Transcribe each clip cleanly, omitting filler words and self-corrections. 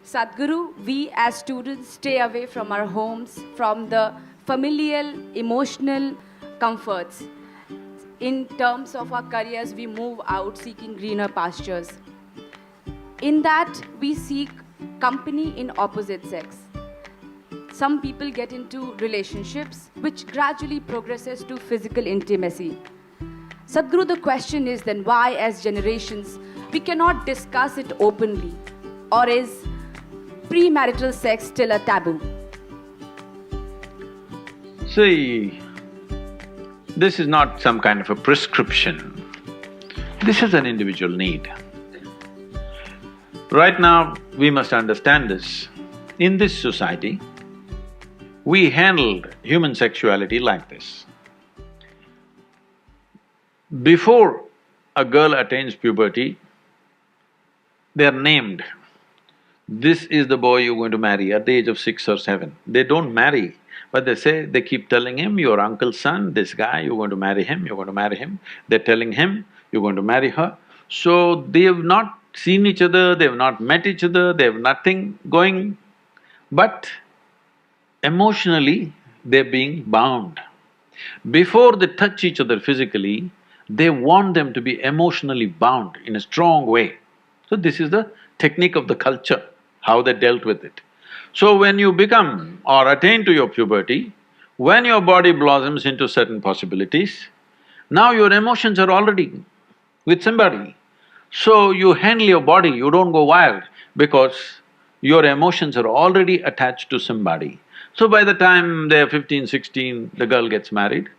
Sadhguru, we as students stay away from our homes, from the familial, emotional comforts. In terms of our careers, we move out seeking greener pastures. In that, we seek company in opposite sex. Some people get into relationships which gradually progresses to physical intimacy. Sadhguru, the question is then why, as generations, we cannot discuss it openly? Or is premarital sex still a taboo? See, this is not some kind of a prescription. This is an individual need. Right now, we must understand this. In this society, we handled human sexuality like this. Before a girl attains puberty, they are named. This is the boy you're going to marry at the age of 6 or 7. They don't marry, but they keep telling him, your uncle's son, this guy, you're going to marry him, you're going to marry him. They're telling him, you're going to marry her. So they have not seen each other, they have not met each other, they have nothing going, but emotionally they're being bound. Before they touch each other physically, they want them to be emotionally bound in a strong way. So this is the technique of the culture, how they dealt with it. So when you become or attain to your puberty, when your body blossoms into certain possibilities, now your emotions are already with somebody. So you handle your body, you don't go wild because your emotions are already attached to somebody. So by the time they're 15, 16, the girl gets married.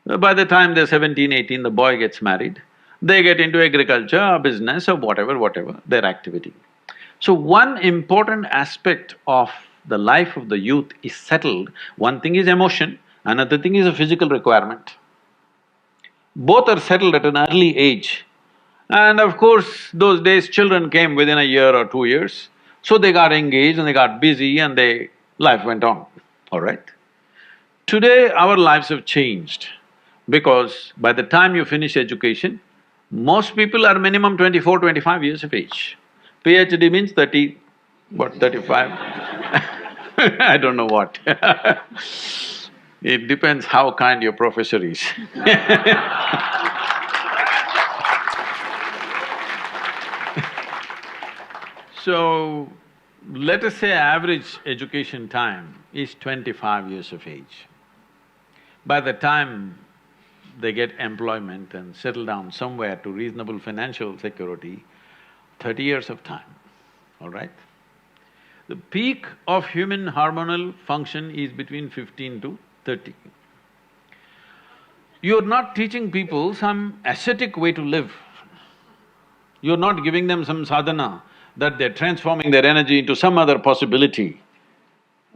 By the time they're 17, 18, the boy gets married. They get into agriculture or business or whatever, their activity. So one important aspect of the life of the youth is settled. One thing is emotion, another thing is a physical requirement. Both are settled at an early age. And of course, those days children came within a year or 2 years, so they got engaged and they got busy and life went on, all right? Today, our lives have changed because by the time you finish education, most people are minimum 24, 25 years of age. PhD means 30, what, 35? I don't know what It depends how kind your professor is So, let us say average education time is 25 years of age. By the time they get employment and settle down somewhere to reasonable financial security, 30 years of time, all right? The peak of human hormonal function is between 15 to 30. You're not teaching people some ascetic way to live. You're not giving them some sadhana that they're transforming their energy into some other possibility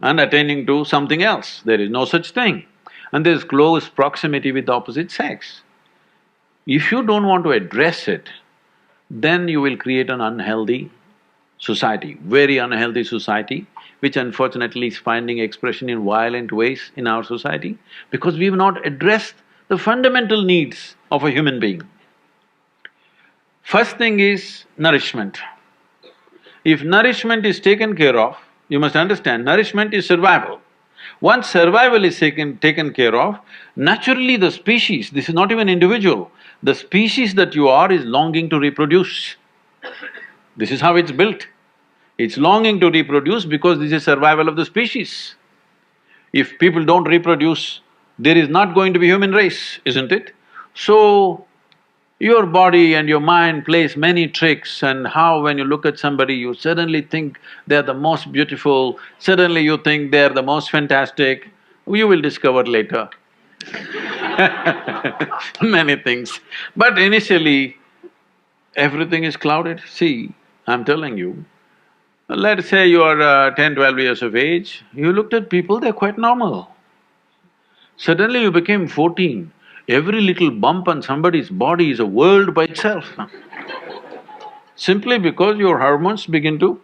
and attaining to something else. There is no such thing. And there's close proximity with the opposite sex. If you don't want to address it, then you will create an unhealthy society, very unhealthy society, which unfortunately is finding expression in violent ways in our society because we've not addressed the fundamental needs of a human being. First thing is nourishment. If nourishment is taken care of, you must understand, nourishment is survival. Once survival is taken care of, naturally the species, this is not even individual, the species that you are is longing to reproduce. This is how it's built. It's longing to reproduce because this is survival of the species. If people don't reproduce, there is not going to be human race, isn't it? So, your body and your mind plays many tricks, and how when you look at somebody, you suddenly think they're the most beautiful, suddenly you think they're the most fantastic, you will discover later many things. But initially, everything is clouded. See, I'm telling you, let's say you are 10, 12 years of age, you looked at people, they're quite normal. Suddenly you became 14, every little bump on somebody's body is a world by itself simply because your hormones begin to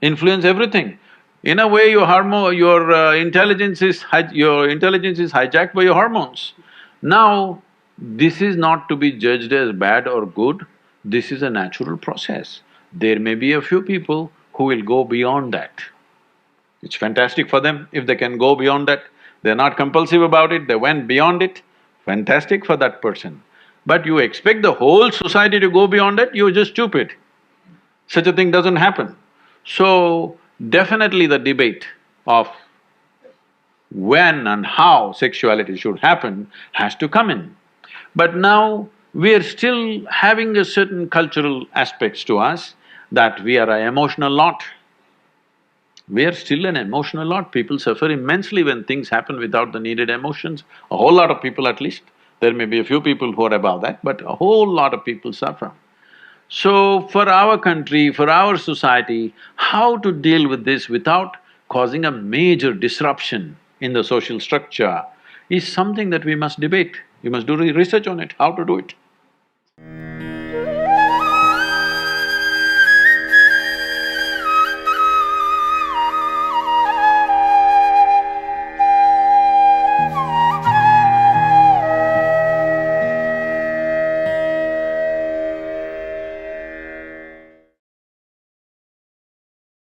influence everything. In a way, your intelligence is hijacked by your hormones. Now, this is not to be judged as bad or good, this is a natural process. There may be a few people who will go beyond that. It's fantastic for them if they can go beyond that. They're not compulsive about it, they went beyond it, fantastic for that person. But you expect the whole society to go beyond it, you're just stupid. Such a thing doesn't happen. So, definitely the debate of when and how sexuality should happen has to come in. But now, we are still having a certain cultural aspects to us that we are an emotional lot. We are still an emotional lot. People suffer immensely when things happen without the needed emotions. A whole lot of people at least. There may be a few people who are above that, but a whole lot of people suffer. So, for our country, for our society, how to deal with this without causing a major disruption in the social structure is something that we must debate. We must do research on it, how to do it.